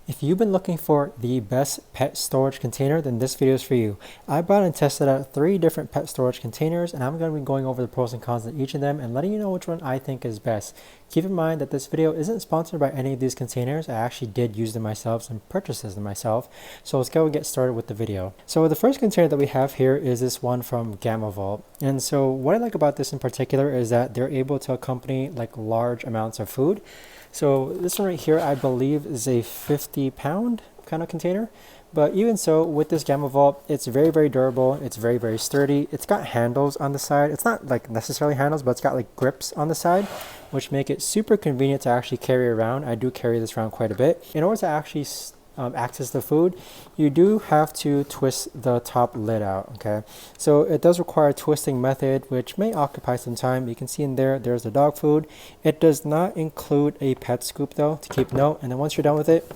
If you've been looking for the best pet storage container, then this video is for you. I bought and tested out 3 different pet storage containers, and I'm going to be going over the pros and cons of each of them and letting you know which one I think is best. Keep in mind that this video isn't sponsored by any of these containers. I actually did use them myself and purchased them myself. So let's go and get started with the video. So the first container that we have here is this one from GammaVault. And so what I like about this in particular is that they're able to accompany like large amounts of food. So this one right here, I believe, is a 50-pound kind of container. But even so, with this GammaVault, it's very, very durable. It's very, very sturdy. It's got handles on the side. It's not like necessarily handles, but it's got like grips on the side, which make it super convenient to actually carry around. I do carry this around quite a bit. In order to actually access the food, you do have to twist the top lid out. Okay, so it does require a twisting method, which may occupy some time. You can see in there's the dog food. It does not include a pet scoop though, to keep note. And then once you're done with it,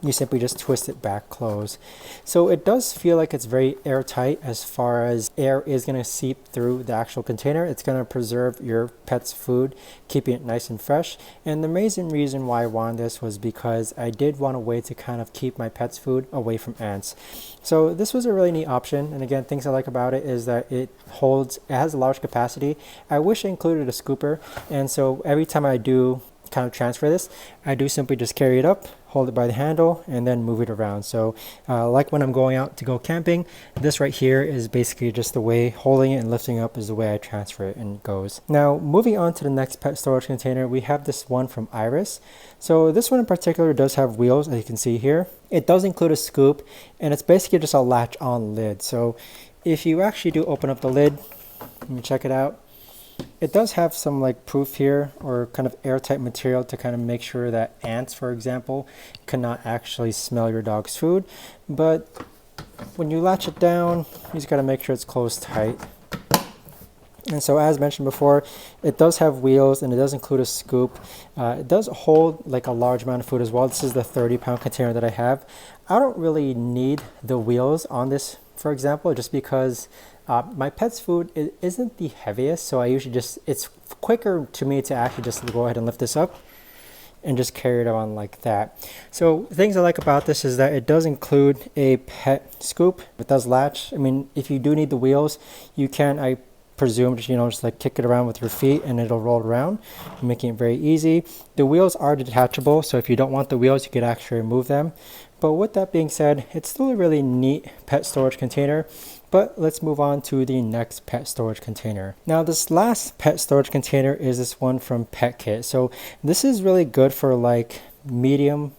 you simply just twist it back closed. So it does feel like it's very airtight as far as air is going to seep through the actual container. It's going to preserve your pet's food, keeping it nice and fresh. And the main reason why I wanted this was because I did want a way to kind of keep my pet's food away from ants. So this was a really neat option. And again, things I like about it is that it has a large capacity. I wish it included a scooper. And so every time I do kind of transfer this, I do simply just carry it up, hold it by the handle, and then move it around. So like when I'm going out to go camping, this right here is basically just the way holding it and lifting up is the way I transfer it, and it goes. Now moving on to the next pet storage container, we have this one from Iris. So this one in particular does have wheels, as you can see here. It does include a scoop, and it's basically just a latch on lid. So if you actually do open up the lid, let me check it out. It does have some like proof here, or kind of airtight material to kind of make sure that ants, for example, cannot actually smell your dog's food. But when you latch it down, you just got to make sure it's closed tight. And so as mentioned before, it does have wheels and it does include a scoop. It does hold like a large amount of food as well. This is the 30-pound container that I have. I don't really need the wheels on this, for example, just because my pet's food isn't the heaviest, so I usually it's quicker to me to actually just go ahead and lift this up and just carry it on like that. So things I like about this is that it does include a pet scoop. It does latch. I mean, if you do need the wheels, you can, I presume, just like kick it around with your feet and it'll roll around, making it very easy. The wheels are detachable, so if you don't want the wheels, you could actually remove them. But with that being said, it's still a really neat pet storage container. But let's move on to the next pet storage container. Now this last pet storage container is this one from PetKit. So this is really good for like medium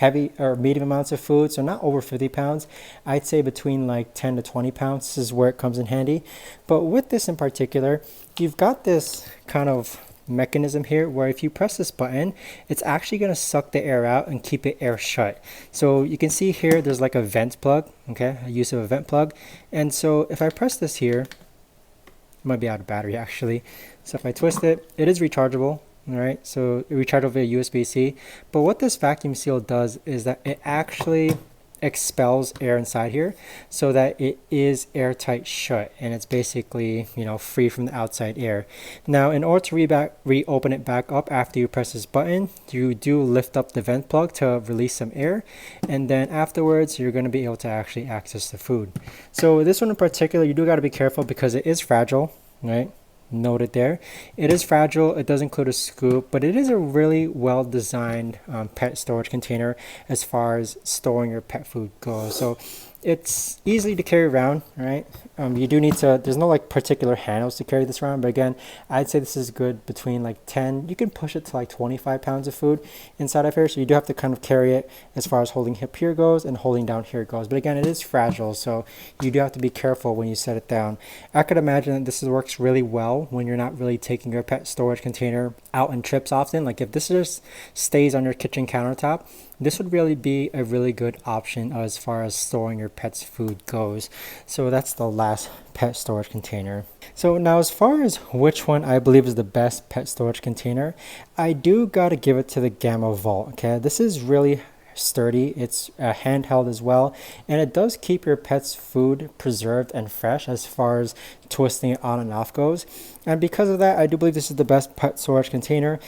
amounts of food, so not over 50 pounds. I'd say between like 10 to 20 pounds. This is where it comes in handy. But with this in particular, you've got this kind of mechanism here where if you press this button, it's actually going to suck the air out and keep it air shut. So you can see here there's like a vent plug, okay, a use of a vent plug. And so if I press this here, it might be out of battery actually. So if I twist it, it is rechargeable. All right, so it rechargeable via USB-C. But what this vacuum seal does is that it actually expels air inside here so that it is airtight shut, and it's basically free from the outside air. Now in order to reopen it back up after you press this button, you do lift up the vent plug to release some air, and then afterwards you're going to be able to actually access the food. So this one in particular, you do got to be careful because it is fragile, right? Noted there. It is fragile. It does include a scoop, but it is a really well designed pet storage container as far as storing your pet food goes. So it's easy to carry around, right? You do need to, there's no like particular handles to carry this around, but again, I'd say this is good between like 10, you can push it to like 25 pounds of food inside of here. So you do have to kind of carry it as far as holding up here goes and holding down here goes. But again, it is fragile, so you do have to be careful when you set it down. I could imagine that this works really well when you're not really taking your pet storage container out on trips often. Like if this just stays on your kitchen countertop, this would really be a really good option as far as storing your pet's food goes. So that's the last pet storage container. So now as far as which one I believe is the best pet storage container, I do gotta give it to the GammaVault. Okay, this is really sturdy. It's handheld as well, and it does keep your pet's food preserved and fresh as far as twisting it on and off goes. And because of that, I do believe this is the best pet storage container.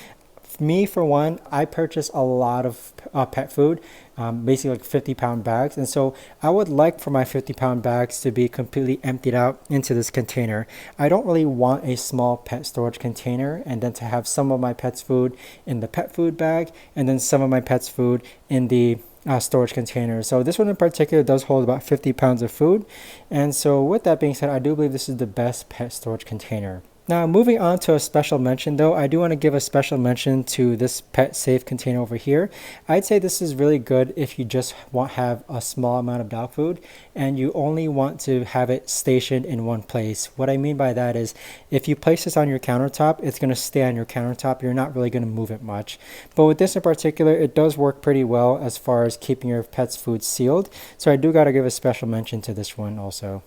me for one, I purchase a lot of pet food, basically like 50-pound bags, and so I would like for my 50-pound bags to be completely emptied out into this container. I don't really want a small pet storage container and then to have some of my pet's food in the pet food bag and then some of my pet's food in the storage container. So this one in particular does hold about 50 pounds of food, and so with that being said, I do believe this is the best pet storage container. Now, moving on to a special mention though, I do want to give a special mention to this pet safe container over here. I'd say this is really good if you just have a small amount of dog food and you only want to have it stationed in one place. What I mean by that is if you place this on your countertop, it's going to stay on your countertop. You're not really going to move it much. But with this in particular, it does work pretty well as far as keeping your pet's food sealed. So I do got to give a special mention to this one also.